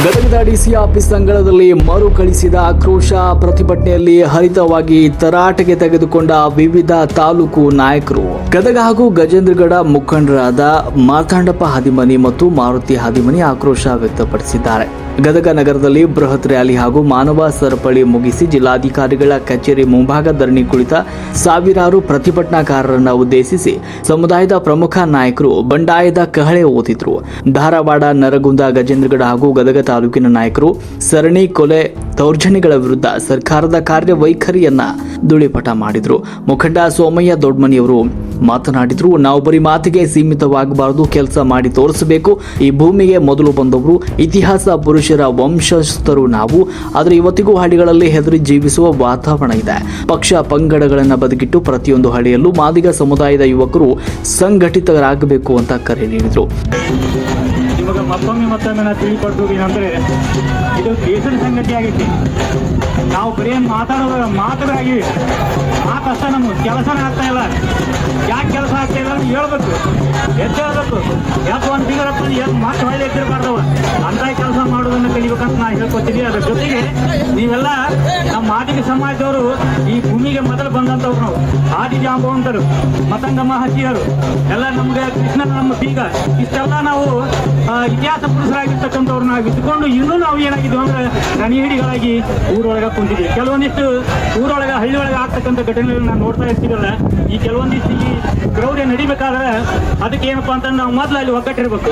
ಗದಗದ DC office ಅಂಗಳದಲ್ಲಿ ಮರುಕಳಿಸಿದ ಆಕ್ರೋಶ ಪ್ರತಿಭಟನೆಯಲ್ಲಿ ಹರಿತವಾಗಿ ತರಾಟೆಗೆ ತೆಗೆದುಕೊಂಡ ವಿವಿಧ ತಾಲೂಕು ನಾಯಕರು. ಗದಗ ಹಾಗೂ ಗಜೇಂದ್ರಗಡ ಮುಖಂಡರಾದ ಮಾರ್ತಾಂಡಪ್ಪ ಹಾದಿಮನಿ ಮತ್ತು ಮಾರುತಿ ಹಾದಿಮನಿ ಆಕ್ರೋಶ ವ್ಯಕ್ತಪಡಿಸಿದ್ದಾರೆ. ಗದಗ ನಗರದಲ್ಲಿ ಬೃಹತ್ ರ್ಯಾಲಿ ಹಾಗೂ ಮಾನವ ಸರಪಳಿ ಮುಗಿಸಿ ಜಿಲ್ಲಾಧಿಕಾರಿಗಳ ಕಚೇರಿ ಮುಂಭಾಗ ಧರಣಿ ಕುಳಿತ ಸಾವಿರಾರು ಪ್ರತಿಭಟನಾಕಾರರನ್ನು ಉದ್ದೇಶಿಸಿ ಸಮುದಾಯದ ಪ್ರಮುಖ ನಾಯಕರು ಬಂಡಾಯದ ಕಹಳೆ ಓದಿದ್ರು. ಧಾರವಾಡ, ನರಗುಂದ, ಗಜೇಂದ್ರಗಡ ಹಾಗೂ ಗದಗ ತಾಲೂಕಿನ ನಾಯಕರು ಸರಣಿ ಕೊಲೆ ದೌರ್ಜನ್ಯಗಳ ವಿರುದ್ಧ ಸರ್ಕಾರದ ಕಾರ್ಯವೈಖರಿಯನ್ನ ಧೂಳಿಪಟ ಮಾಡಿದ್ರು. ಮುಖಂಡ ಸೋಮಯ್ಯ ದೊಡ್ಮನಿಯವರು ಮಾತನಾಡಿದ್ರು. ನಾವು ಬರೀ ಮಾತಿಗೆ ಸೀಮಿತವಾಗಬಾರದು, ಕೆಲಸ ಮಾಡಿ ತೋರಿಸಬೇಕು. ಈ ಭೂಮಿಗೆ ಮೊದಲು ಬಂದವರು, ಇತಿಹಾಸ ಪುರುಷರ ವಂಶಸ್ಥರು ನಾವು. ಆದರೆ ಇವತ್ತಿಗೂ ಹಳ್ಳಿಗಳಲ್ಲಿ ಹೆದರಿ ಜೀವಿಸುವ ವಾತಾವರಣ ಇದೆ. ಪಕ್ಷ ಪಂಗಡಗಳನ್ನು ಬದಿಗಿಟ್ಟು ಪ್ರತಿಯೊಂದು ಹಳ್ಳಿಯಲ್ಲೂ ಮಾದಿಗ ಸಮುದಾಯದ ಯುವಕರು ಸಂಘಟಿತರಾಗಬೇಕು ಅಂತ ಕರೆ ನೀಡಿದರು. ಇವಾಗ ಮತ್ತೊಮ್ಮೆ ನಾವು ತಿಳಿಪಟ್ಟು ಏನಂದ್ರೆ ಇದು ದೇಶದ ಸಂಗತಿ ಆಗೈತಿ. ನಾವು ಬರೀ ಮಾತುಗಳಾಗಿವಿ, ಮಾತಷ್ಟ ನಮ್ಮ ಕೆಲಸನೇ ಆಗ್ತಾ ಇಲ್ಲ. ಯಾಕೆ ಕೆಲಸ ಆಗ್ತಾ ಇಲ್ಲ ಅಂತ ಹೇಳ್ಬೇಕು, ಎದ್ದೇಳಬೇಕು. ಯಾಕೆ ಒಂದು ತಿಂಗಳಪ್ಪ ಮಾತು ಹೊಳ್ಳಿ ಎದ್ದಿರಬಾರ್ದವ ಅಂತ ಕೆಲಸ ಮಾಡೋದನ್ನು ಕಲಿಬೇಕಂತ ನಾ ಹೇಳ್ಕೊತೀನಿ. ಅದ್ರ ಜೊತೆಗೆ ನೀವೆಲ್ಲ ನಮ್ಮ ಮಾದಿಗ ಸಮಾಜದವರು ಈ ಭೂಮಿಗೆ ಮೊದಲು ಬಂದಂಥವ್ರು. ನಾವು ಆದಿ ಜಾಂಬವಂತರು, ಮತಂಗಮ್ಮ ಹಚ್ಚಿಯರು ಎಲ್ಲ ನಮ್ಗೆ ಕೃಷ್ಣ ನಮ್ಮ ಬೀಗ, ಇಷ್ಟೆಲ್ಲ ನಾವು ಇತಿಹಾಸ ಪುರುಷರಾಗಿರ್ತಕ್ಕಂಥವ್ರು ನಾವು ಇದ್ಕೊಂಡು ಇನ್ನೂ ನಾವು ಏನಾಗಿದ್ವಿ ಅಂದ್ರೆ ಗಣಿಹಿಡಿಗಳಾಗಿ ಊರೊಳಗೆ ಕುಂತಿದ್ವಿ. ಕೆಲವೊಂದಿಷ್ಟು ಊರೊಳಗೆ ಹಳ್ಳಿ ಒಳಗೆ ಆಗ್ತಕ್ಕಂಥ ಘಟನೆಗಳನ್ನ ನಾವು ನೋಡ್ತಾ ಇರ್ತೀವಲ್ಲ. ಈ ಕೆಲವೊಂದಿಷ್ಟು ಈ ಕ್ರೌರ್ಯ ನಡಿಬೇಕಾದ್ರೆ ಅದಕ್ಕೆ ಏನಪ್ಪಾ ಅಂತಂದ್ರೆ ನಾವು ಮೊದಲು ಅಲ್ಲಿ ಒಗ್ಗಟ್ಟಿರ್ಬೇಕು.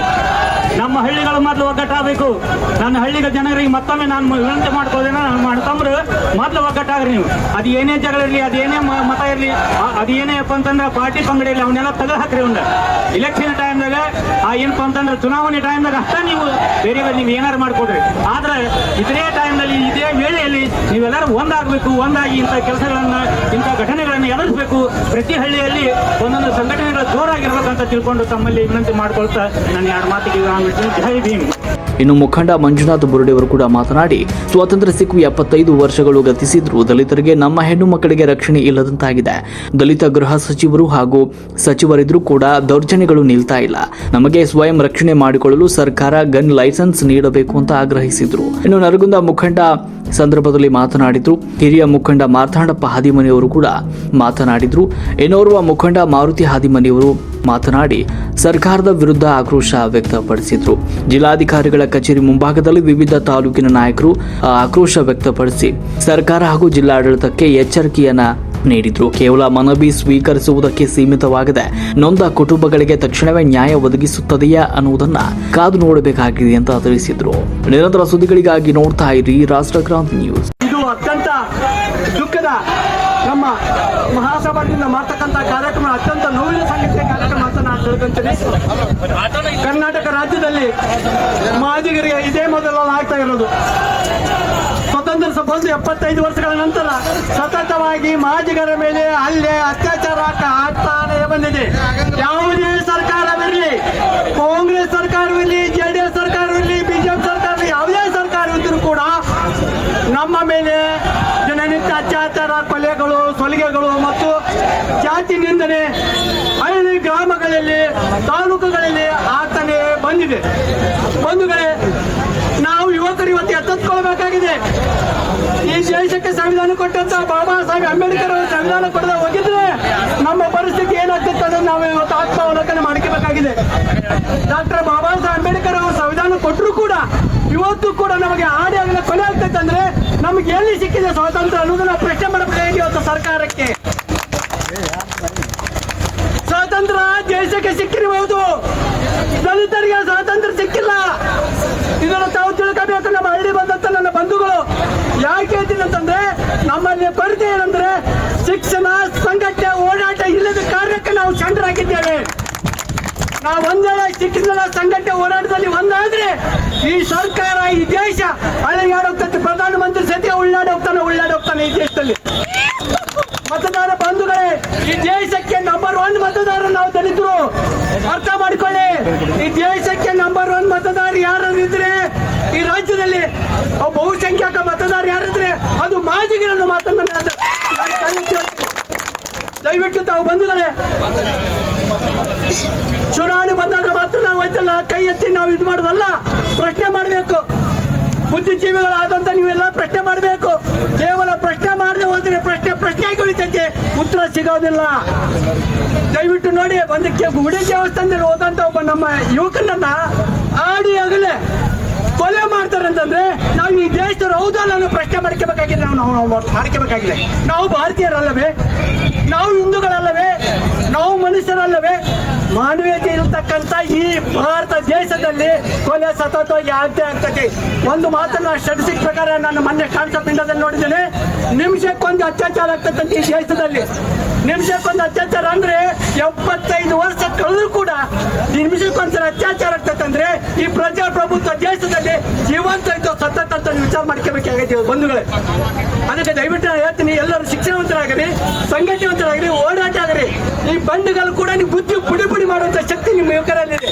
ನಮ್ಮ ಹಳ್ಳಿಗಳು ಮೊದಲು ಒಗ್ಗಟ್ಟಾಗಬೇಕು. ನನ್ನ ಹಳ್ಳಿಗಳ ಜನರಿಗೆ ಮತ್ತೊಮ್ಮೆ ನಾನು ವಿನಂತಿ ಮಾಡ್ಕೋದೇನ ಮಾಡ್ತಂದ್ರೆ ಮೊದಲು ಒಗ್ಗಟ್ಟಾಗ್ರಿ ನೀವು. ಅದು ಏನೇ ಜಗಳ ಇರಲಿ, ಅದೇನೇ ಮತ ಇರಲಿ, ಅದೇನೇಪ್ಪ ಅಂತಂದ್ರೆ ಪಾರ್ಟಿ ಪಂಗಡಿ ಇರಲಿ, ಅವನ್ನೆಲ್ಲ ತೆಗೆದು ಹಾಕ್ರಿ. ಒಂದು ಇಲೆಕ್ಷನ್ ಟೈಮ್ದಾಗ ಏನಪ್ಪ ಅಂತಂದ್ರೆ ಚುನಾವಣೆ ಟೈಮ್ದಾಗ ಅಷ್ಟೇ ನೀವು ಬೇರೆ ನೀವು ಏನಾರು ಮಾಡ್ಕೊಡ್ರಿ. ಆದ್ರೆ ಇದೇ ಟೈಮ್ನಲ್ಲಿ ಇದೇ ವೇಳೆಯಲ್ಲಿ ನೀವೆಲ್ಲರೂ ಒಂದಾಗಬೇಕು. ಒಂದಾಗಿ ಇಂಥ ಕೆಲಸಗಳನ್ನ ಇಂಥ ಘಟನೆಗಳನ್ನು ಎದುರಿಸಬೇಕು. ಪ್ರತಿ ಹಳ್ಳಿಯಲ್ಲಿ ಒಂದೊಂದು ಸಂಘಟನೆಗಳು ಜೋರಾಗಿರ್ಬೇಕಂತ ತಿಳ್ಕೊಂಡು ತಮ್ಮಲ್ಲಿ ವಿನಂತಿ ಮಾಡ್ಕೊಳ್ತಾ ನಾನು ಯಾರ ಮಾತಿಗೆ ಜೈ ಭೀಮ್. ಇನ್ನು ಮುಖಂಡ ಮಂಜುನಾಥ್ ಬುರುಡೆಯವರು ಕೂಡ ಮಾತನಾಡಿ, ಸ್ವಾತಂತ್ರ್ಯ ಸಿಕ್ಕು 75 ವರ್ಷಗಳು ಗತಿಸಿದ್ರು ದಲಿತರಿಗೆ ನಮ್ಮ ಹೆಣ್ಣು ಮಕ್ಕಳಿಗೆ ರಕ್ಷಣೆ ಇಲ್ಲದಂತಾಗಿದೆ. ದಲಿತ ಗೃಹ ಸಚಿವರು ಹಾಗೂ ಸಚಿವರಿದ್ರೂ ಕೂಡ ದೌರ್ಜನ್ಯಗಳು ನಿಲ್ತಾ ಇಲ್ಲ. ನಮಗೆ ಸ್ವಯಂ ರಕ್ಷಣೆ ಮಾಡಿಕೊಳ್ಳಲು ಸರ್ಕಾರ ಗನ್ ಲೈಸೆನ್ಸ್ ನೀಡಬೇಕು ಅಂತ ಆಗ್ರಹಿಸಿದ್ರು. ಇನ್ನು ನರಗುಂದ ಮುಖಂಡ ಸಂದರ್ಭದಲ್ಲಿ ಮಾತನಾಡಿದ್ರು. ಹಿರಿಯ ಮುಖಂಡ ಮಾರ್ತಾಂಡಪ್ಪ ಹಾದಿಮನಿಯವರು ಕೂಡ ಮಾತನಾಡಿದ್ರು. ಇನ್ನೋರ್ವ ಮುಖಂಡ ಮಾರುತಿ ಹಾದಿಮನಿಯವರು ಮಾತನಾಡಿ ಸರ್ಕಾರದ ವಿರುದ್ಧ ಆಕ್ರೋಶ ವ್ಯಕ್ತಪಡಿಸಿದ್ರು. ಜಿಲ್ಲಾಧಿಕಾರಿಗಳ ಕಚೇರಿ ಮುಂಭಾಗದಲ್ಲಿ ವಿವಿಧ ತಾಲೂಕಿನ ನಾಯಕರು ಆಕ್ರೋಶ ವ್ಯಕ್ತಪಡಿಸಿ ಸರ್ಕಾರ ಹಾಗೂ ಜಿಲ್ಲಾಡಳಿತಕ್ಕೆ ಎಚ್ಚರಿಕೆಯನ್ನ ನೀಡಿದ್ರು. ಕೇವಲ ಮನವಿ ಸ್ವೀಕರಿಸುವುದಕ್ಕೆ ಸೀಮಿತವಾಗದೆ ನೊಂದ ಕುಟುಂಬಗಳಿಗೆ ತಕ್ಷಣವೇ ನ್ಯಾಯ ಒದಗಿಸುತ್ತದೆಯಾ ಅನ್ನುವುದನ್ನ ಕಾದು ನೋಡಬೇಕಾಗಿದೆ ಅಂತ ತಿಳಿಸಿದ್ರು. ನಿರಂತರ ಸುದ್ದಿಗಳಿಗಾಗಿ ನೋಡ್ತಾ ಇರಿ ರಾಷ್ಟ್ರಕ್ರಾಂತಿ ನ್ಯೂಸ್. ಇದು ಅತ್ಯಂತ ದುಃಖದ ನಮ್ಮ ಮಹಾಸಭಾದಿಂದ ಮಾಡ್ತಕ್ಕಂಥ ಕಾರ್ಯಕ್ರಮ, ಅತ್ಯಂತ ನೋವಿನ ಸಂಗತಿಯ ಕಾರ್ಯಕ್ರಮ ಅಂತ ನಾನು ತಿಳ್ಕೊಂತೀನಿ. ಕರ್ನಾಟಕ ರಾಜ್ಯದಲ್ಲಿ ಮಾದಿಗರಿಗೆ ಇದೇ ಮೊದಲು ಆಗ್ತಾ ಇರೋದು. ಸ್ವತಂತ್ರ ಬಂದು 75 ವರ್ಷಗಳ ನಂತರ ಸತತವಾಗಿ ಮಾದಿಗರ ಮೇಲೆ ಹಲ್ಲೆ, ಅತ್ಯಾಚಾರ ಆಗ್ತಾನೆ ಬಂದಿದೆ. ಯಾವುದೇ ಸರ್ಕಾರವಿರಲಿ, ಕಾಂಗ್ರೆಸ್ ಸರ್ಕಾರವಿರಲಿ, JDS ಸರ್ಕಾರವಿರಲಿ, BJP ಸರ್ಕಾರ, ಯಾವುದೇ ಸರ್ಕಾರವಿದ್ದರೂ ಕೂಡ ನಮ್ಮ ಮೇಲೆ ದಿನನಿತ್ಯ ಅತ್ಯಾಚಾರ, ಕೊಲೆಗಳು, ಸೊಲಿಗೆಗಳು ಮತ್ತು ಜಾತಿ ನಿಂದನೆ ಹಳ್ಳಿ ಗ್ರಾಮಗಳಲ್ಲಿ, ತಾಲೂಕುಗಳಲ್ಲಿ ಆಗ್ತಾನೆ ಬಂದಿದೆ. ಬಂಧುಗಳೇ, ನಾವು ಯುವಕರು ಇವತ್ತು ಎಚ್ಚೆತ್ತುಕೊಳ್ಬೇಕಾಗಿದೆ. ಈ ದೇಶಕ್ಕೆ ಸಂವಿಧಾನ ಕೊಟ್ಟಂತ ಬಾಬಾ ಸಾಹೇಬ್ ಅಂಬೇಡ್ಕರ್ ಅವರು ಸಂವಿಧಾನ ಕೊಡದ ಹೋಗಿದ್ರೆ ನಮ್ಮ ಪರಿಸ್ಥಿತಿ ಏನಾಗ್ತಿತ್ತು ಅದನ್ನು ನಾವು ಇವತ್ತು ಆತ್ಮಾವಲೋಕನ ಮಾಡ್ಕೋಬೇಕಾಗಿದೆ. ಡಾಕ್ಟರ್ ಬಾಬಾ ಸಾಹೇಬ್ ಅಂಬೇಡ್ಕರ್ ಅವರು ಸಂವಿಧಾನ ಕೊಟ್ಟರು ಕೂಡ ಇವತ್ತು ಕೂಡ ನಮಗೆ ಆಡಿ ಆಗಲಿ ಕೊಲೆ ಆಗ್ತೈತೆ ಅಂದ್ರೆ ನಮ್ಗೆ ಎಲ್ಲಿ ಸಿಕ್ಕಿದೆ ಸ್ವಾತಂತ್ರ್ಯ ಅನ್ನೋದನ್ನ ಪ್ರಶ್ನೆ ಮಾಡಬೇಕಾಗಿದೆ ಇವತ್ತು ಸರ್ಕಾರಕ್ಕೆ. ಸ್ವಾತಂತ್ರ್ಯ ದೇಶಕ್ಕೆ ಸಿಕ್ಕಿರಬಹುದು, ದಲಿತರಿಗೆ ಸ್ವಾತಂತ್ರ್ಯ ಸಿಕ್ಕಿಲ್ಲ. ಇದನ್ನು ತಾವು ತಿಳ್ಕೋಬೇಕು. ನಮ್ಮ ಹಳ್ಳಿ ಬಂದಂತ ನನ್ನ ಬಂಧುಗಳು ಯಾಕೆ ಹೇಳ್ತೀನಿ ಅಂತಂದ್ರೆ, ನಮ್ಮಲ್ಲಿ ಪರಿಚಯ ಏನಂದ್ರೆ ಶಿಕ್ಷಣ, ಸಂಘಟನೆ, ಓಡಾಟ ಇಲ್ಲದ ಕಾರ್ಯಕ್ಕೆ ನಾವು ಷಂಡರಾಗಿದ್ದೇವೆ. ನಾವು ಒಂದೇಳೆ ಶಿಕ್ಷಣ, ಸಂಘಟನೆ, ಹೋರಾಟದಲ್ಲಿ ಒಂದಾದ್ರೆ ಈ ಸರ್ಕಾರ, ಈ ದೇಶ ಹಳ್ಳಿಗಾಡೋಗ್ತದೆ. ಪ್ರಧಾನಮಂತ್ರಿ ಸದ್ಯ ಉಳ್ಳಾಡೋಗ್ತಾನೆ ಈ ದೇಶದಲ್ಲಿ. ಮತದಾರ ಬಂಧುಗಳೇ, ಈ ದೇಶಕ್ಕೆ ನಂಬರ್ 1 ಮತದಾರ ನಾವು ದಲಿತರು. ಅರ್ಥ ಮಾಡಿಕೊಳ್ಳಿ, ಈ ದೇಶಕ್ಕೆ ನಂಬರ್ 1 ಮತದಾರ ಯಾರಿದ್ರೆ ಈ ರಾಜ್ಯದಲ್ಲಿ ಬಹುಸಂಖ್ಯಾತ ಮತದಾರ ಯಾರಿದ್ರೆ ಅದು ಮಾದಿಗರನ್ನು ಮಾತನ್ನ ದಯವಿಟ್ಟು ತಾವು ಬಂದಿದ್ದಾರೆ. ಚುನಾವಣೆ ಬಂದಾಗ ಮಾತ್ರ ನಾವು ಆಯ್ತಲ್ಲ ಕೈ ಎತ್ತಿ ನಾವು ಇದು ಮಾಡೋದಲ್ಲ, ಪ್ರಶ್ನೆ ಮಾಡಬೇಕು. ಬುದ್ಧಿಜೀವಿಗಳಾದಂತ ನೀವೆಲ್ಲ ಪ್ರಶ್ನೆ ಮಾಡಬೇಕು. ಕೇವಲ ಪ್ರಶ್ನೆ ಮಾಡದೆ ಹೋದ್ರೆ ಪ್ರಶ್ನೆ ಉಳಿತೈತೆ, ಉತ್ತರ ಸಿಗೋದಿಲ್ಲ. ದಯವಿಟ್ಟು ನೋಡಿ, ಒಂದಕ್ಕೆ ಗುಡಿ ದೇವಸ್ಥಾನದಲ್ಲಿ ಹೋದಂತ ಒಬ್ಬ ನಮ್ಮ ಯುವಕನನ್ನ ಆಡಿ ಆಗಲೇ ಕೊಲೆ ಮಾಡ್ತಾರೆ ಅಂತಂದ್ರೆ ನಾವು ಈ ದೇಶದವ್ರು ಹೌದಲ್ಲ ಅನ್ನೋ ಪ್ರಶ್ನೆ ಮಾಡ್ಕೋಬೇಕಾಗಿದೆ. ನಾವು ಮಾಡ್ಕೋಬೇಕಾಗಿದೆ. ನಾವು ಭಾರತೀಯರಲ್ಲವೇ? ನಾವು ಹಿಂದೂಗಳಲ್ಲವೇ? ನಾವು ಮನುಷ್ಯರಲ್ಲವೇ? ಮಾನವೀಯತೆ ಇರತಕ್ಕಂತ ಈ ಭಾರತ ದೇಶದಲ್ಲಿ ಕೊಲೆ ಸತತವಾಗಿ ಆಗ್ತದೆ. ಒಂದು ಮಾತನ್ನ ಸ್ಟಾಟಿಸ್ಟಿಕ್ಸ್ ಪ್ರಕಾರ ನಾನು ಮೊನ್ನೆ ಕಾನ್ಸೆಪ್ಟ್ ಪಿಂಡದಲ್ಲಿ ನೋಡಿದ್ದೇನೆ, ನಿಮಿಷಕ್ಕೊಂದು ಅತ್ಯಾಚಾರ ಆಗ್ತಕ್ಕಂಥ ಈ ದೇಶದಲ್ಲಿ. ನಿಮಿಷಕ್ಕೊಂದು ಅತ್ಯಾಚಾರ ಅಂದ್ರೆ 75 ವರ್ಷ ಕಳೆದ್ರು ಕೂಡ ನಿಮಿಷಕ್ಕೊಂದ್ಸಲ ಅತ್ಯಾಚಾರ ಆಗ್ತದಂದ್ರೆ ಈ ಪ್ರಜಾಪ್ರಭುತ್ವ ದೇಶದಲ್ಲಿ ಜೀವಂತ ಇದ್ದು ಸತತ ಅಂತ ವಿಚಾರ ಮಾಡ್ಕೋಬೇಕಾಗೈತೆ ಬಂಧುಗಳೇ. ಅದಕ್ಕೆ ದಯವಿಟ್ಟು ನಾನು ಹೇಳ್ತೀನಿ, ಎಲ್ಲರೂ ಶಿಕ್ಷಣವಂತರಾಗಿರಿ, ಸಂಘಟನೆವಂತರಾಗಿರಿ, ಓಡಾಟ ಆಗಿರಿ. ಈ ಬಂಧುಗಳು ಕೂಡ ನೀವು ಬುದ್ಧಿ ಪುಡಿ ಪುಡಿ ಮಾಡುವಂತ ಶಕ್ತಿ ನಿಮ್ಮ ಯುವಕರಲ್ಲಿದೆ.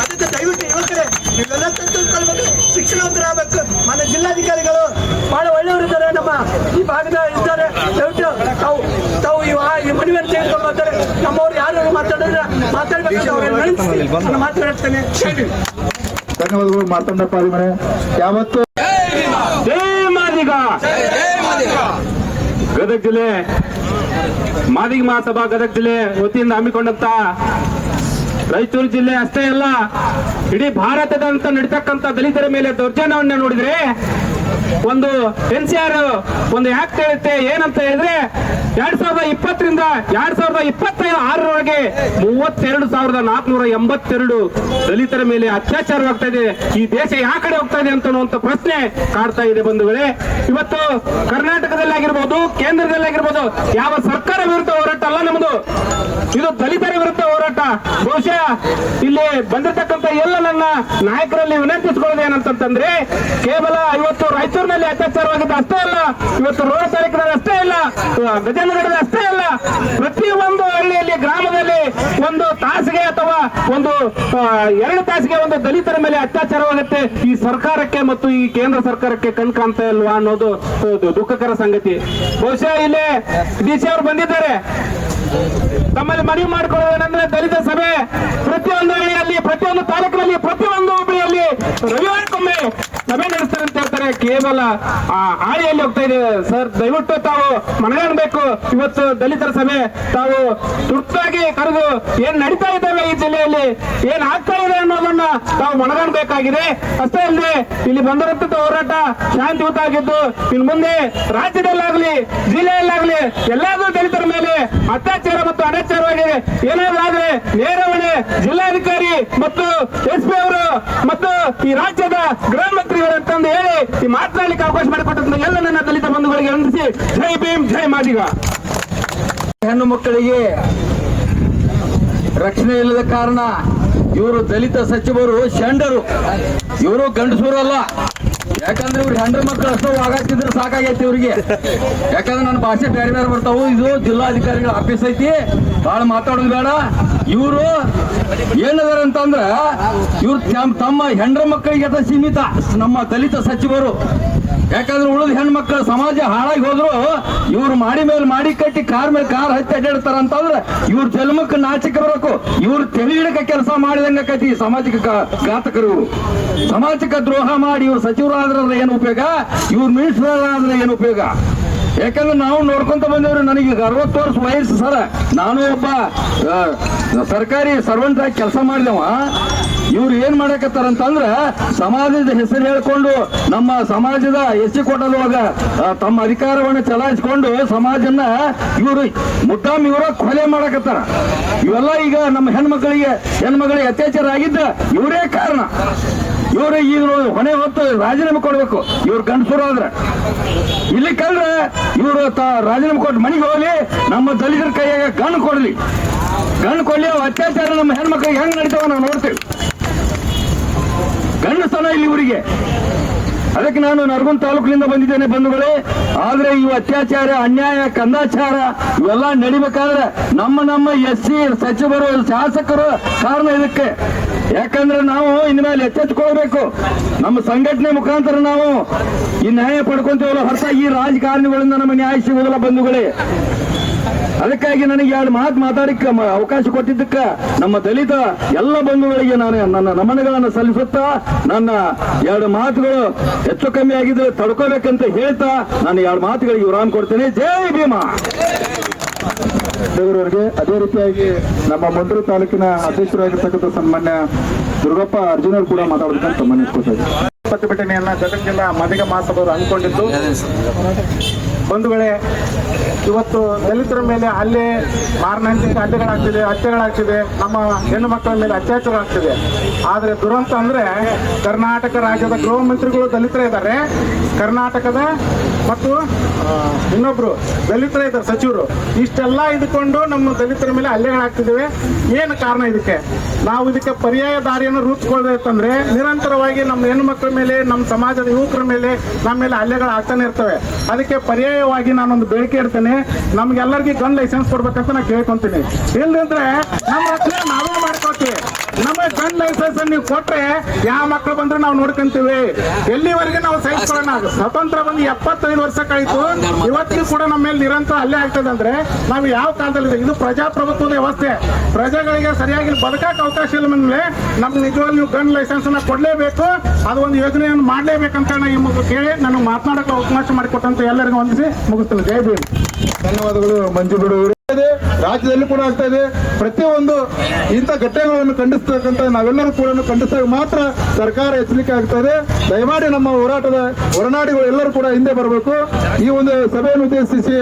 ಅದಕ್ಕೆ ದಯವಿಟ್ಟು ಯುವಕರೇ ನೀವೆಲ್ಲ ತಿಳ್ಕೊಳ್ಬೇಕು, ಶಿಕ್ಷಣವಂತರಾಗಬೇಕು. మన ಜಿಲ್ಲಾಧಿಕಾರಿಗಳು ಬಹಳ ಒಳ್ಳೆಯವರಿದ್ದಾರೆ, ನಮ್ಮ ಈ ಭಾಗದ ಇದ್ದಾರೆ. ದಯವಿಟ್ಟು ತಾವು ಈ ಮನವಿಯನ್ನು ತೆಗೆದುಕೊಂಡು ನಮ್ಮವ್ರು ಯಾರು ಮಾತಾಡಿದ್ರೆ ಮಾತಾಡ್ಬೇಕು, ಅವ್ರನ್ನ ಮಾತಾಡ್ತೇನೆ. ಧನ್ಯವಾದಗಳು ಮಾತಂಡ ಪಾರಿಮನೆ. ಯಾವತ್ತು ಗದಗ ಜಿಲ್ಲೆ ಮಾದಿಗ ಮಹಾಸಭಾ ಗದಗ ಜಿಲ್ಲೆ ವತಿಯಿಂದ ಹಮ್ಮಿಕೊಂಡಂತ ರಾಯಚೂರು ಜಿಲ್ಲೆ ಅಷ್ಟೇ ಅಲ್ಲ, ಇಡೀ ಭಾರತದಂತ ನಡೀತಕ್ಕಂತ ದಲಿತರ ಮೇಲೆ ದೌರ್ಜನ್ಯವನ್ನ ನೋಡಿದ್ರೆ ಒಂದು NCR ಒಂದು ಆಕ್ಟ್ ಹೇಳುತ್ತೆ. ಏನಂತ ಹೇಳಿದ್ರೆ 2020ರಿಂದ 2026ರವರೆಗೆ 32,482 ದಲಿತರ ಮೇಲೆ ಅತ್ಯಾಚಾರವಾಗ್ತಾ ಇದೆ. ಈ ದೇಶ ಯಾವ ಕಡೆ ಹೋಗ್ತಾ ಇದೆ ಅಂತ ಪ್ರಶ್ನೆ ಕಾಡ್ತಾ ಇದೆ ಬಂಧುಗಳೇ. ಇವತ್ತು ಕರ್ನಾಟಕದಲ್ಲಿ ಆಗಿರ್ಬೋದು, ಕೇಂದ್ರದಲ್ಲಿ ಆಗಿರ್ಬೋದು, ಯಾವ ಸರ್ಕಾರ ವಿರುದ್ಧ ಹೋರಾಟ ಅಲ್ಲ ನಮ್ಮದು, ಇದು ದಲಿತರ ವಿರುದ್ಧ ಹೋರಾಟ. ಬಹುಶಃ ಇಲ್ಲಿ ಬಂದಿರತಕ್ಕಂತ ಎಲ್ಲ ನನ್ನ ನಾಯಕರಲ್ಲಿ ವಿನಂತಿಸಿಕೊಳ್ಳೋದು ಏನಂತಂದ್ರೆ, ಕೇವಲ ಇವತ್ತು ರಾಯಚೂರಿನಲ್ಲಿ ಅತ್ಯಾಚಾರವಾಗಿದ್ದು ಅಷ್ಟೇ ಅಲ್ಲ, ಇವತ್ತು ರೋಡ್ ತಾಲೂಕಿನಲ್ಲಿ ಅಷ್ಟೇ ಅಲ್ಲ, ಗಜೇಂದ್ರಗಢದಲ್ಲಿ ಅಷ್ಟೇ ಅಲ್ಲ, ಪ್ರತಿಯೊಂದು ಹಳ್ಳಿಯಲ್ಲಿ ಗ್ರಾಮದಲ್ಲಿ ಒಂದು ತಾಸಿಗೆ ಅಥವಾ ಒಂದು 2 ತಾಸಿಗೆ ಒಂದು ದಲಿತರ ಮೇಲೆ ಅತ್ಯಾಚಾರವಾಗುತ್ತೆ. ಈ ಸರ್ಕಾರಕ್ಕೆ ಮತ್ತು ಈ ಕೇಂದ್ರ ಸರ್ಕಾರಕ್ಕೆ ಕಣ್ ಕಾಣ್ತಾ ಇಲ್ವಾ ಅನ್ನೋದು ದುಃಖಕರ ಸಂಗತಿ. ಬಹುಶಃ ಇಲ್ಲಿ DC ಅವರು ಬಂದಿದ್ದಾರೆ, ತಮ್ಮಲ್ಲಿ ಮನವಿ ಮಾಡಿಕೊಳ್ಳೋದೇನೆಂದ್ರೆ ದಲಿತ ಸಭೆ ಪ್ರತಿಯೊಂದು ಹಳ್ಳಿಯಲ್ಲಿ, ಪ್ರತಿಯೊಂದು ತಾಲೂಕಿನಲ್ಲಿ, ಪ್ರತಿಯೊಂದು ಹೋಬಳಿಯಲ್ಲಿ ರವಿವಾರಕ್ಕೊಮ್ಮೆ ಸಭೆ ನಡೆಸ್ತಾರೆ ಅಂತ ಹೇಳ್ತಾರೆ. ಕೇವಲ ಆಳಿಯಲ್ಲಿ ಹೋಗ್ತಾ ಇದೆ ಸರ್. ದಯವಿಟ್ಟು ತಾವು ಮನಗಾಣಬೇಕು. ಇವತ್ತು ದಲಿತರ ಸಭೆ ತಾವು ತುರ್ತಾಗಿ ಕರೆದು ಏನ್ ನಡೀತಾ ಇದ್ದಾವೆ ಈ ಜಿಲ್ಲೆಯಲ್ಲಿ, ಏನ್ ಆಗ್ತಾ ಇದೆ ಅನ್ನೋದನ್ನ ತಾವು ಮನಗಾಣಬೇಕಾಗಿದೆ. ಅಷ್ಟೇ ಅಲ್ಲದೆ ಇಲ್ಲಿ ಬಂದಿರಂತ ಹೋರಾಟ ಶಾಂತಿಯುತ ಆಗಿದ್ದು, ಇನ್ನು ಮುಂದೆ ರಾಜ್ಯದಲ್ಲಾಗ್ಲಿ ಜಿಲ್ಲೆಯಲ್ಲಾಗ್ಲಿ ಎಲ್ಲಾದ್ರೂ ದಲಿತರ ಮೇಲೆ ಅತ್ಯಾಚಾರ ಮತ್ತು ಅನಾಚಾರವಾಗಿದೆ ಏನಾದ್ರೂ ಆದ್ರೆ ನೇರವಣೆ ಜಿಲ್ಲಾಧಿಕಾರಿ ಮತ್ತು SP ಅವರು ಮತ್ತು ಈ ರಾಜ್ಯದ ಗೃಹ ಮಂತ್ರಿಗಳು ಅಂತಂದು ಹೇಳಿ ಈ ಮಾತನಾಡಲಿಕ್ಕೆ ಅವಕಾಶ ಮಾಡಿಕೊಟ್ಟಂತ ಎಲ್ಲ ನನ್ನ ದಲಿತ ಬಂಧುಗಳಿಗೆ ವಂದಿಸಿ ಜೈ ಭೀಮ್ ಜೈ ಮಾದಿಗ. ಹೆಣ್ಣು ಮಕ್ಕಳಿಗೆ ರಕ್ಷಣೆ ಇಲ್ಲದ ಕಾರಣ ಇವರು ದಲಿತ ಸಚಿವರು ಷಂಡರು, ಇವರು ಗಂಡಸೂರಲ್ಲ. ಯಾಕಂದ್ರೆ ಇವ್ರು ಹೆಂಡ್ರ ಮಕ್ಕಳು ಅಷ್ಟೋ ಆಗಾಗ್ತಿದ್ರೆ ಸಾಕಾಗೈತಿ ಇವ್ರಿಗೆ. ಯಾಕಂದ್ರೆ ನನ್ನ ಭಾಷೆ ಬೇರೆ ಬೇರೆ ಬರ್ತಾವು. ಇದು ಜಿಲ್ಲಾಧಿಕಾರಿಗಳ ಆಫೀಸ್ ಐತಿ, ಬಹಳ ಮಾತಾಡೋದು ಬೇಡ. ಇವರು ಏನದಾರ ಅಂತಂದ್ರ ಇವ್ರು ತಮ್ಮ ಹೆಂಡ್ರ ಮಕ್ಕಳಿಗೆ ಅದ ಸೀಮಿತ ನಮ್ಮ ದಲಿತ ಸಚಿವರು. ಯಾಕಂದ್ರೆ ಉಳಿದ ಹೆಣ್ಮಕ್ಳು ಸಮಾಜ ಹಾಳಾಗಿ ಹೋದ್ರು ಇವ್ರು ಮಾಡಿ ಮೇಲೆ ಮಾಡಿ ಕಟ್ಟಿ ಕಾರ್ ಮೇಲೆ ಕಾರ್ ಹತ್ತಿ ಅಡ್ಡಾಡ್ತಾರ ಅಂತಂದ್ರೆ ಇವ್ರ ಜನ್ಮಕ್ಕೆ ನಾಚಿಕೆ ಬರಬೇಕು. ಇವ್ರು ತೆಲಿಗಿಡಕ ಕೆಲಸ ಮಾಡಿದಂಗತಿ ಸಾಮಾಜಿಕ ಘಾತಕರು. ಸಮಾಜಕ್ಕೆ ದ್ರೋಹ ಮಾಡಿ ಇವ್ರು ಸಚಿವರಾದ್ರೆ ಏನು ಉಪಯೋಗ, ಇವ್ರು ಮಿನಿಸ್ಟರ್ ಆದ್ರೆ ಏನು ಉಪಯೋಗ? ಯಾಕಂದ್ರೆ ನಾವು ನೋಡ್ಕೊಂತ ಬಂದೇವ್ರಿ. ನನಗೆ 60 ವರ್ಷ ವಯಸ್ಸು ಸರ. ನಾನು ಒಬ್ಬ ಸರ್ಕಾರಿ ಸರ್ವೆಂಟ್ ಆಗಿ ಕೆಲಸ ಮಾಡಿದವ. ಇವ್ರು ಏನ್ ಮಾಡಕತ್ತಾರಂತಂದ್ರ ಸಮಾಜದ ಹೆಸರು ಹೇಳ್ಕೊಂಡು ನಮ್ಮ ಸಮಾಜದ SC ಕೋಟದೊಳಗ ತಮ್ಮ ಅಧಿಕಾರವನ್ನು ಚಲಾಯಿಸಿಕೊಂಡು ಸಮಾಜನ ಇವರು ಮುದ್ದಾಮ್ ಇವರ ಕೊಲೆ ಮಾಡಕತ್ತಾರ. ಇವೆಲ್ಲ ಈಗ ನಮ್ಮ ಹೆಣ್ಮಗಳಿಗೆ ಅತ್ಯಾಚಾರ ಆಗಿದ್ದ ಇವರೇ ಕಾರಣ. ಇವ್ರು ಈಗ ಹೊಣೆ ಹೊತ್ತು ರಾಜೀನಾಮೆ ಕೊಡ್ಬೇಕು. ಇವ್ರು ಗಂಡಸರು ಆದ್ರೆ ಇಲ್ಲಿ ಕಂಡ್ರೆ ಇವರು ರಾಜೀನಾಮೆ ಕೊಟ್ಟು ಮನೆಗೆ ಹೋಗ್ಲಿ, ನಮ್ಮ ದಲಿತರ ಕೈಯಾಗ ಗಣ್ಣು ಕೊಡ್ಲಿ. ಅತ್ಯಾಚಾರ ನಮ್ಮ ಹೆಣ್ಮಕ್ಳಿಗೆ ಹೆಂಗ್ ನಡೀತಾವ ನಾವು ನೋಡ್ತೇವೆ. ಗಂಡಸ್ತನ ಇಲ್ಲಿ ಇವರಿಗೆ. ಅದಕ್ಕೆ ನಾನು ನರಗುಂದ ತಾಲೂಕಿನಿಂದ ಬಂದಿದ್ದೇನೆ ಬಂಧುಗಳೇ. ಆದ್ರೆ ಇವು ಅತ್ಯಾಚಾರ, ಅನ್ಯಾಯ, ಕಂದಾಚಾರ ಇವೆಲ್ಲ ನಡಿಬೇಕಾದ್ರೆ ನಮ್ಮ SC ಸಚಿವರು, ಶಾಸಕರು ಕಾರಣ ಇದಕ್ಕೆ. ಯಾಕಂದ್ರೆ ನಾವು ಇನ್ಮೇಲೆ ಎಚ್ಚೆತ್ತುಕೊಳ್ಬೇಕು. ನಮ್ಮ ಸಂಘಟನೆ ಮುಖಾಂತರ ನಾವು ಈ ನ್ಯಾಯ ಪಡ್ಕೊಂತೀವಲ್ಲ ಹೊರತ ಈ ರಾಜಕಾರಣಿಗಳಿಂದ ನಮ್ಮ ನ್ಯಾಯ ಸಿಗೋದಿಲ್ಲ ಬಂಧುಗಳೇ. ಅದಕ್ಕಾಗಿ ನನಗೆ 2 ಮಾತು ಮಾತಾಡಕ್ಕೆ ಅವಕಾಶ ಕೊಟ್ಟಿದ್ದಕ್ಕ ನಮ್ಮ ದಲಿತ ಎಲ್ಲ ಬಂಧುಗಳಿಗೆ ನಾನು ನನ್ನ ನಮನಗಳನ್ನು ಸಲ್ಲಿಸುತ್ತಾ ನನ್ನ 2 ಮಾತುಗಳು ಹೆಚ್ಚು ಕಮ್ಮಿ ಆಗಿದ್ರೆ ತಡ್ಕೋಬೇಕಂತ ಹೇಳ್ತಾ ನಾನು 2 ಮಾತುಗಳಿಗೆ ವಿರಾಮ ಕೊಡ್ತೇನೆ. ಜೈ ಭೀಮಾ. ದೇವರವರಿಗೆ ಅದೇ ರೀತಿಯಾಗಿ ನಮ್ಮ ಮುಂಡೂರು ತಾಲೂಕಿನ ಅಧ್ಯಕ್ಷರಾಗಿರ್ತಕ್ಕಂಥ ಸನ್ಮಾನ್ಯ ದುರ್ಗಪ್ಪ ಅರ್ಜುನ್ ಅವರು ಕೂಡ ಮಾತಾಡೋದಕ್ಕೆ ಸನ್ಮಾನಿಸ್ಕೊಳ್ತಾ ಪ್ರತಿಭಟನೆಯನ್ನ ಗದಗ ಜಿಲ್ಲಾ ಮಾದಿಗ ಮಹಾಸಭೆಯವರು ಹಮ್ಮಿಕೊಂಡಿದ್ದು, ಬಂಧುಗಳೇ, ಇವತ್ತು ದಲಿತರ ಮೇಲೆ ಮಾರಣಾಂತಿಕ ಹತ್ಯೆಗಳಾಗ್ತಿದೆ, ನಮ್ಮ ಹೆಣ್ಣು ಮಕ್ಕಳ ಮೇಲೆ ಅತ್ಯಾಚಾರ ಆಗ್ತಿದೆ. ಆದರೆ ದುರಂತ ಅಂದ್ರೆ ಕರ್ನಾಟಕ ರಾಜ್ಯದ ಗೃಹ ಮಂತ್ರಿಗಳು ದಲಿತರೇ ಇದ್ದಾರೆ, ಕರ್ನಾಟಕದ ಮತ್ತು ಇನ್ನೊಬ್ರು ದಲಿತರೇ ಇದ್ದಾರೆ ಸಚಿವರು. ಇಷ್ಟೆಲ್ಲ ಇದ್ಕೊಂಡು ನಮ್ಮ ದಲಿತರ ಮೇಲೆ ಹಲ್ಲೆಗಳಾಗ್ತಿದ್ದೇವೆ. ಏನು ಕಾರಣ ಇದಕ್ಕೆ? ನಾವು ಇದಕ್ಕೆ ಪರ್ಯಾಯ ದಾರಿಯನ್ನು ರೂಪಿಸ್ಕೊಳ್ಬೇಕಂದ್ರೆ ನಿರಂತರವಾಗಿ ನಮ್ಮ ಹೆಣ್ಣು ಮಕ್ಕಳ ಮೇಲೆ, ನಮ್ಮ ಸಮಾಜದ ಯುವಕರ ಮೇಲೆ ನಮ್ಮ ಮೇಲೆ ಹಲ್ಲೆಗಳು ಆಗ್ತಾನೆ ಇರ್ತವೆ. ಅದಕ್ಕೆ ಪರ್ಯಾಯವಾಗಿ ನಾನೊಂದು ಬೇಡಿಕೆ ಇಡ್ತೇನೆ, ನಮ್ಗೆಲ್ಲರಿಗೂ ಗನ್ ಲೈಸೆನ್ಸ್ ಕೊಡ್ಬೇಕಂತ ನಾನು ಕೇಳ್ಕೊಂತೀನಿ. ಇಲ್ಲಂದ್ರೆ ನಮ್ಮ ರಕ್ಷಣೆ ನಾವೇ ಮಾಡ್ಕೊಳ್ತೀವಿ. ನಮ್ಮ ಗನ್ ಲೈಸೆನ್ಸ್ ನೀವು ಕೊಟ್ರೆ ಯಾವ ಮಕ್ಕಳು ಬಂದ್ರೆ ನಾವು ನೋಡ್ಕೊಂತೀವಿ. ಎಲ್ಲಿವರೆಗೆ ನಾವು ಸಹಿಸ್ಕೊಳ್ಳೋಣ? ಸ್ವತಂತ್ರ ಬಂದು 75 ವರ್ಷ ಕಳಿತು, ಇವತ್ತಿಗೂ ಕೂಡ ನಮ್ಮ ಮೇಲೆ ನಿರಂತರ ಹಲ್ಲೆ ಆಗ್ತದೆ ಅಂದ್ರೆ ನಾವು ಯಾವ ಕಾಲದಲ್ಲಿ? ಇದು ಪ್ರಜಾಪ್ರಭುತ್ವದ ವ್ಯವಸ್ಥೆ. ಪ್ರಜೆಗಳಿಗೆ ಸರಿಯಾಗಿ ಬದುಕಕ್ಕೆ ಅವಕಾಶ ಇಲ್ಲ ಮೇಲೆ ನಮ್ಗೆ ನಿಜವಾಗಿ ನೀವು ಗನ್ ಲೈಸೆನ್ಸ್ ಅನ್ನ ಕೊಡ್ಲೇಬೇಕು. ಅದು ಒಂದು ಯೋಜನೆಯನ್ನು ಮಾಡ್ಲೇಬೇಕಂತ ನಿಮಗೆ ಕೇಳಿ ನನಗೆ ಮಾತನಾಡಕ್ಕೆ ಅವಕಾಶ ಮಾಡಿಕೊಟ್ಟಂತ ಎಲ್ಲರಿಗೂ ವಂದಿಸಿ ಮುಗಿಸ್ತೇನೆ. ಜೈ ಭೀಮ್. ಧನ್ಯವಾದಗಳು ಮಂಜು ಬಿಡು. ರಾಜ್ಯದಲ್ಲಿ ಕೂಡ ಆಗ್ತಾ ಇದೆ. ಪ್ರತಿಯೊಂದು ಇಂಥ ಘಟನೆಗಳನ್ನು ಖಂಡಿಸ್ತಕ್ಕಂಥ ನಾವೆಲ್ಲರೂ ಕೂಡ ಖಂಡಿಸಿದಾಗ ಮಾತ್ರ ಸರ್ಕಾರ ಎಚ್ಚರಿಕೆ ಆಗ್ತದೆ. ದಯಮಾಡಿ ನಮ್ಮ ಹೋರಾಟದ ಹೊರನಾಡಿಗಳು ಎಲ್ಲರೂ ಕೂಡ ಹಿಂದೆ ಬರಬೇಕು. ಈ ಒಂದು ಸಭೆಯನ್ನು ಉದ್ದೇಶಿಸಿ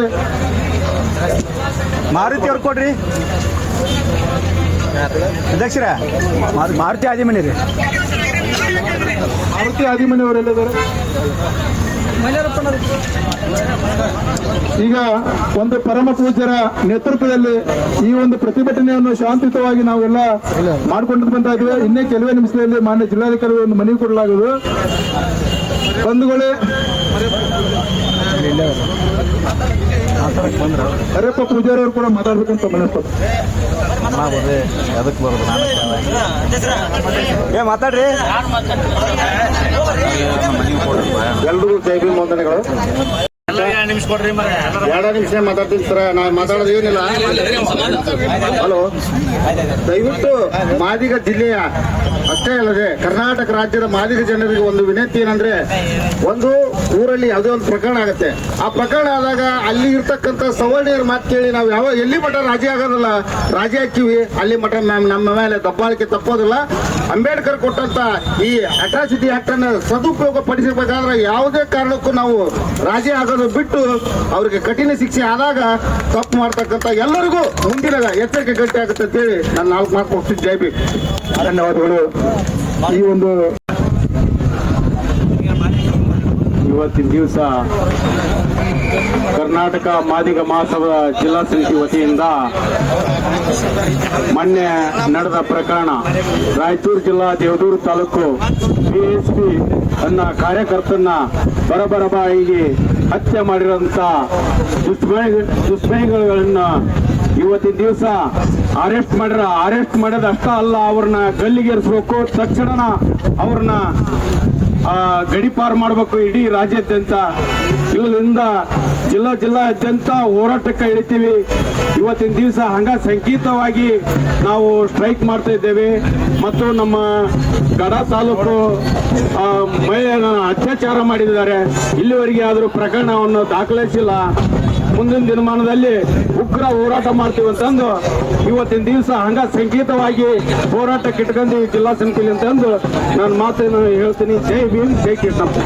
ಮಾರುತಿ ಅವ್ರು ಕೊಡ್ರಿ ಅಧ್ಯಕ್ಷರ. ಮಾರುತಿ ಆದಿಮನಿ ರೀ. ಮಾರುತಿ ಆದಿಮನಿ ಅವರೆಲ್ಲಿದ್ದಾರೆ? ಈಗ ಒಂದು ಪರಮ ಪೂಜ್ಯರ ನೇತೃತ್ವದಲ್ಲಿ ಈ ಒಂದು ಪ್ರತಿಭಟನೆಯನ್ನು ಶಾಂತಿಯುತವಾಗಿ ನಾವೆಲ್ಲ ಮಾಡಿಕೊಂಡು ಬರ್ತಾ ಇದ್ದೇವೆ. ಇನ್ನೇ ಕೆಲವೇ ನಿಮಿಷದಲ್ಲಿ ಮಾನ್ಯ ಜಿಲ್ಲಾಧಿಕಾರಿ ಒಂದು ಮನವಿ ಕೊಡಲಾಗುವುದು. ಬಂಧುಗಳೇ, ಹರಪ್ಪ ಪೂಜಾರಿ ಅವರು ಕೂಡ ಮಾತಾಡ್ಬೇಕಂತ ಮನಸ್ಪಟ್ಟು ಮಾತಾಡ್ರಿ. ಎಲ್ರಿಗೂ ಜೈ ಭೀಮ್ ವಂದನೆಗಳು. 2 ನಿಮಿಷ ಮಾತಾಡ್ತೀನಿ ಸರ್. ನಾನು ಮಾತಾಡೋದು ಏನಿಲ್ಲ. ಹಲೋ, ದಯವಿಟ್ಟು ಮಾದಿಗ ಜಿಲ್ಲೆಯ ಅಷ್ಟೇ ಅಲ್ಲದೆ ಕರ್ನಾಟಕ ರಾಜ್ಯದ ಮಾದಿಗ ಜನರಿಗೆ ಒಂದು ವಿನಂತಿ ಏನಂದ್ರೆ, ಒಂದು ಊರಲ್ಲಿ ಯಾವುದೇ ಒಂದು ಪ್ರಕರಣ ಆಗುತ್ತೆ, ಆ ಪ್ರಕರಣ ಆದಾಗ ಅಲ್ಲಿ ಇರ್ತಕ್ಕಂಥ ಸವರ್ಣೀಯರ ಮಾತು ಕೇಳಿ ನಾವು ಎಲ್ಲಿ ಮಠ ರಾಜಿ ಆಗೋದಿಲ್ಲ, ರಾಜಿ ಹಾಕಿವಿ ಅಲ್ಲಿ ಮಠ ನಮ್ಮ ಮೇಲೆ ದಬ್ಬಾಳಿಕೆ ತಪ್ಪೋದಿಲ್ಲ. ಅಂಬೇಡ್ಕರ್ ಕೊಟ್ಟಂತ ಈ ಅಟ್ರಾಸಿಟಿ ಆಕ್ಟ್ ಅನ್ನು ಸದುಪಯೋಗ ಪಡಿಸಬೇಕಾದ್ರೆ ಯಾವುದೇ ಕಾರಣಕ್ಕೂ ನಾವು ರಾಜಿ ಆಗೋದು ಬಿಟ್ಟು ಅವ್ರಿಗೆ ಕಠಿಣ ಶಿಕ್ಷೆ ಆದಾಗ ತಪ್ಪು ಮಾಡ್ತಕ್ಕಂಥ ಎಲ್ಲರಿಗೂ ಮುಂದಿನ ಎಚ್ಚರಿಕೆ ಗಂಟೆ ಆಗುತ್ತೆ ಅಂತ ಹೇಳಿ ನಾನು 4 ಮಾತು ಕೊಡ್ತೀನಿ. ಜೈ ಭೀಮ್. ಧನ್ಯವಾದಗಳು. ಈ ಒಂದು ಇವತ್ತಿನ ದಿವಸ ಕರ್ನಾಟಕ ಮಾದಿಗ ಮಹಾಸಭಾ ಜಿಲ್ಲಾ ಸಮಿತಿ ವತಿಯಿಂದ ಮೊನ್ನೆ ನಡೆದ ಪ್ರಕರಣ, ರಾಯಚೂರು ಜಿಲ್ಲಾ ದೇವದೂರು ತಾಲೂಕು ಬಿಎಸ್ಪಿ ಅನ್ನ ಕಾರ್ಯಕರ್ತನ ಬರಬರಬಾಯಿಗೆ ಹತ್ಯೆ ಮಾಡಿರುವಂತ ದುಷ್ಪ್ರಯೋಗಗಳನ್ನ ಇವತ್ತಿನ ದಿವಸ ಅರೆಸ್ಟ್ ಮಾಡೋದು ಅಷ್ಟ ಅಲ್ಲ, ಅವ್ರನ್ನ ಗಲ್ಲಿಗೇರಿಸಬೇಕು. ತಕ್ಷಣ ಅವ್ರನ್ನ ಗಡಿಪಾರು ಮಾಡಬೇಕು ಇಡೀ ರಾಜ್ಯಾದ್ಯಂತ. ಇಲ್ಲಿಂದ ಜಿಲ್ಲಾದ್ಯಂತ ಹೋರಾಟಕ್ಕೆ ಇಳಿತೀವಿ. ಇವತ್ತಿನ ದಿವಸ ಹಂಗ ಸಂಕೇತವಾಗಿ ನಾವು ಸ್ಟ್ರೈಕ್ ಮಾಡ್ತಾ ಇದ್ದೇವೆ. ಮತ್ತು ನಮ್ಮ ಗಡ ತಾಲೂಕು ಮಹಿಳೆಯರನ್ನ ಅತ್ಯಾಚಾರ ಮಾಡಿದ್ದಾರೆ. ಇಲ್ಲಿವರೆಗೆ ಆದರೂ ಪ್ರಕರಣವನ್ನು ದಾಖಲಿಸಿಲ್ಲ. ಮುಂದಿನ ದಿನಮಾನದಲ್ಲಿ ಉಗ್ರ ಹೋರಾಟ ಮಾಡ್ತೀವಿ ಅಂತಂದು ಇವತ್ತಿನ ದಿವಸ ಹಂಗ ಸಂಕೇತವಾಗಿ ಹೋರಾಟಕ್ಕೆ ಇಟ್ಕೊಂಡು ಜಿಲ್ಲಾ ಸಮಿತಿಯಲ್ಲಿ ಅಂತಂದು ನಾನು ಮಾತನ್ನು ಹೇಳ್ತೀನಿ. ಜೈ ಭೀಮ್, ಜೈ ಕೃಷ್ಣಪ್ಪ.